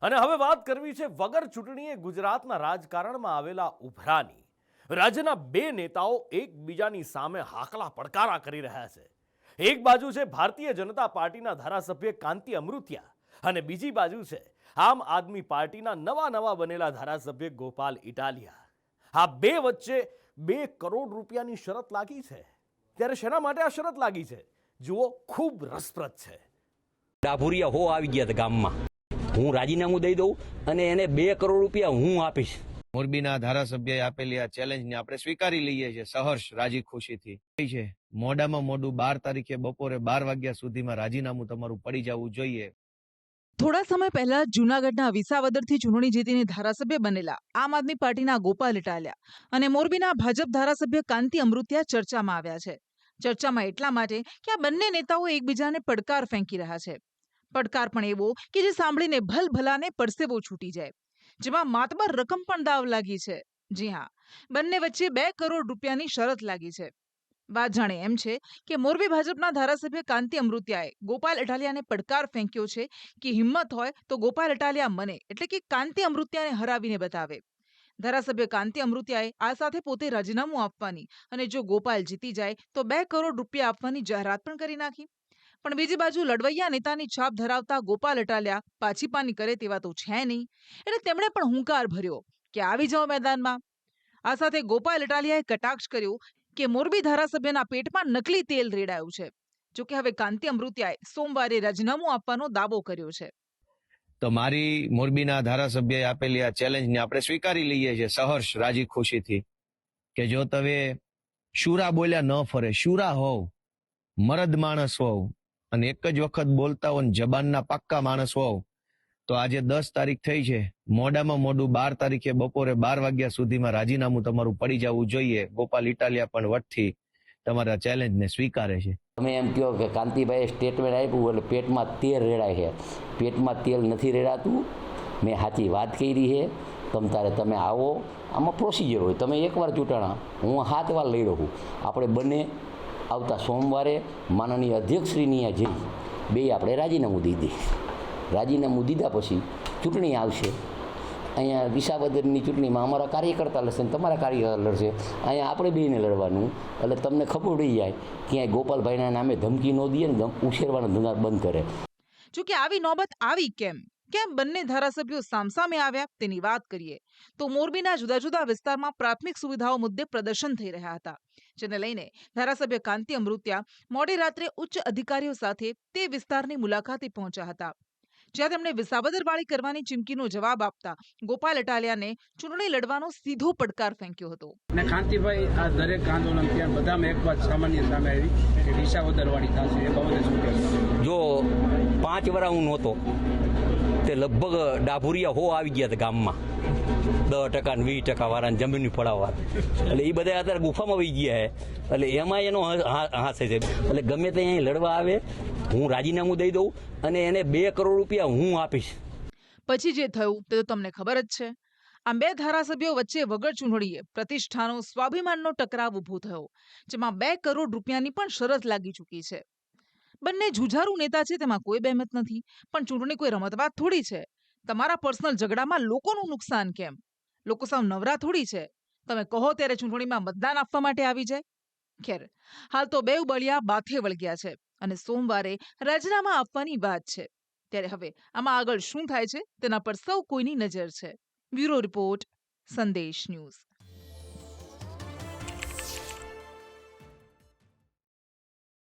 અને હવે વાત કરવી છે વગર ચૂંટણીએ ગુજરાતના રાજકારણમાં આવેલા ઉભરાની. રાજ્યના બે નેતાઓ એકબીજાની સામે હાકલા પડકારા કરી રહ્યા છે. એક બાજુ છે ભારતીય જનતા પાર્ટીના ધારાસભ્ય કાંતિ અમૃતિયા અને બીજી બાજુ છે આમ આદમી પાર્ટીના નવા બનેલા ધારાસભ્ય ગોપાલ ઇટાલિયા. આ બે વચ્ચે 2 કરોડ રૂપિયાની શરત લાગી છે. ત્યારે શેના માટે આ શરત લાગી છે જુઓ, ખૂબ રસપ્રદ છે. ડાભુરિયા હો આવી ગયા હતા ગામમાં. હું રાજીનામું દઈ દઉં અને એને 2 કરોડ રૂપિયા હું આપીશ. મોરબીના ધારાસભ્યએ આપેલી આ ચેલેન્જને આપણે સ્વીકારી લઈએ છીએ સહર્ષ રાજી ખુશીથી. છે મોડામાં મોડું 12 તારીખે બપોરે 12 વાગ્યા સુધીમાં રાજીનામું તમારું પડી જવું જોઈએ. થોડા સમય પહેલા જૂનાગઢના વિસાવદરથી ચૂંટણી જીતીને ધારાસભ્ય બનેલા આમ આદમી પાર્ટીના ગોપાલ ઇટાલિયા અને મોરબીના ભાજપ ધારાસભ્ય કાંતિ અમૃતિયા ચર્ચામાં આવ્યા છે. ચર્ચામાં એટલા માટે કે આ બંને નેતાઓ એકબીજાને પડકાર ફેંકી રહ્યા છે. પડકાર પણ એવો કે જે સાંભળીને ભલભલાને પરસેવો છૂટી જાય, જેમાં માતબર રકમ પણ દાવ લાગી છે. જી હા, બંને વચ્ચે 2 કરોડ રૂપિયાની શરત લાગી છે. વાત જાણે એમ છે કે મોરબી ભાજપના ધારાસભ્ય કાંતિ અમૃતિયાએ ગોપાલ ઇટાલિયાને પડકાર ફેંક્યો છે કે હિંમત હોય તો ગોપાલ ઇટાલિયા મને એટલે કે કાંતિ અમૃતિયાને હરાવીને બતાવે. ધારાસભ્ય કાંતિ અમૃતિયાએ આ સાથે પોતે રાજીનામું આપવાની અને જો ગોપાલ જીતી જાય તો 2 કરોડ રૂપિયા આપવાની જાહેરાત પણ કરી નાખી. પણ બીજી બાજુ લડવૈયા નેતાની છાપ ધરાવતા ગોપાલ ઇટાલિયા પાછી પાની કરે તેવા તો છે નહીં, એટલે તેમણે પણ હુંકાર ભર્યો કે આવી જાઓ મેદાનમાં. આ સાથે ગોપાલ ઇટાલિયાએ કટાક્ષ કર્યો કે મોરબી ધારાસભ્યના પેટમાં નકલી તેલ રેડાયું છે. જોકે હવે કાંતિ અમૃતિયાએ સોમવારે રાજીનામું આપવાનો દાવો કર્યો છે. તો મારી મોરબીના ધારાસભ્યએ આપેલી આ ચેલેન્જને આપણે સ્વીકારી લઈએ છીએ સહર્ષ રાજી ખુશીથી કે જો તમે શુરા બોલ્યા ન ફરે, શુરા હોવ, મરદ માણસ હોવ અને એક જ વખત બોલતા હો, જબાનના પાક્કા માણસ હોવ, તો આજે 10 તારીખ થઈ છે, મોડામાં મોડું 12 તારીખે બપોરે 12 વાગ્યા સુધીમાં રાજીનામું તમારું પડી જવું જોઈએ. ગોપાલ ઇટાલિયા પણ વટથી તમારા ચેલેન્જને સ્વીકારે છે. તમે એમ કહો કે કાંતિભાઈએ સ્ટેટમેન્ટ આપ્યું એટલે પેટમાં તેલ રેડાય છે. પેટમાં તેલ નથી રેડાતું. મેં સાચી વાત કરી છે. તમે આવો, આમાં પ્રોસિજર હોય. તમે એકવાર ચૂંટણા, હું 7 વાર લઈ રહ્યો છું. આપણે બંને આવતા સોમવારે માનનીય અધ્યક્ષશ્રીની જઈ બે આપણે રાજીનામું દઈ દઈએ. રાજીનામું દીધા પછી ચૂંટણી આવશે. અહીંયા વિસાવદરની ચૂંટણીમાં અમારા કાર્યકર્તા લડશે ને તમારા કાર્યકર્તા લડશે. અહીંયા આપણે બેને લડવાનું. એટલે તમને ખબર પડી જાય ક્યાંય ગોપાલભાઈના નામે ધમકી ન દે ને ઉછેરવાના ધંધા બંધ કરે. જોકે આવી નોબત આવી કેમ બંને ધારાસભ્યો સામસામે આવ્યા તેની વાત કરીએ તો મોરબીના જુદા જુદા વિસ્તારમાં પ્રાથમિક સુવિધાઓ મુદ્દે પ્રદર્શન થઈ રહ્યા હતા, જેને લઈને ધારાસભ્ય કાંતિ અમૃતિયા મોડી રાત્રે ઉચ્ચ અધિકારીઓ સાથે તે વિસ્તારની મુલાકાતે પહોંચ્યા હતા, જ્યાં તેમણે વિસાવદરવાળી કરવાની ચીમકીનો જવાબ આપતા ગોપાલ ઇટાલિયાને ચૂંટણી લડવાનો સીધો પડકાર ફેંક્યો હતો. અને કાંતિભાઈ આ દરેક આંદોલન ત્યાં બધામાં એક વાત સામાન્ય સામે આવી કે વિસાવદરવાળી થશે. એ બાબતે શું કહેશો? જો 5 વર્ષ હું નહોતો તે લગભગ ડાભુરિયા હો આવી ગયા હતા ગામમાં. 10% ને 20% વાળાને જમીન પડાવવા, એટલે એ બધા અત્યારે ગુફામાં વહી ગયા છે. એટલે એમાં એનો હાથ છે. એટલે ગમે તે અહીં લડવા આવે, હું રાજીનામું દઈ દઉં અને એને 2 કરોડ રૂપિયા હું આપીશ. પછી જે થયું તે તો તમને ખબર જ છે. આમ બે ધારાસભ્યો વચ્ચે વગર ચૂંટણીએ પ્રતિષ્ઠાનો સ્વાભિમાનનો ટકરાવ ઊભો થયો, જેમાં 2 કરોડ રૂપિયાની પણ શરત લાગી ચૂકી છે. બંને જુઝારૂ નેતા છે, તેમાં કોઈ બહેમત નથી, પણ ચૂંટણી કોઈ રમતવાત થોડી છે. તમારા પર્સનલ ઝઘડામાં લોકોનું નુકસાન કેમ? લોકો સાવ નવરા થોડી છે. તમે કહો ત્યારે ચૂંટણીમાં મતદાન આપવા માટે આવી જાય. ખેર, હાલ તો બેઉ બળિયા બાથે વળગ્યા છે અને સોમવારે રાજીનામા આપવાની વાત છે. ત્યારે હવે આમાં આગળ શું થાય છે તેના પર સૌ કોઈની નજર છે. બ્યુરો રિપોર્ટ, સંદેશ ન્યૂઝ.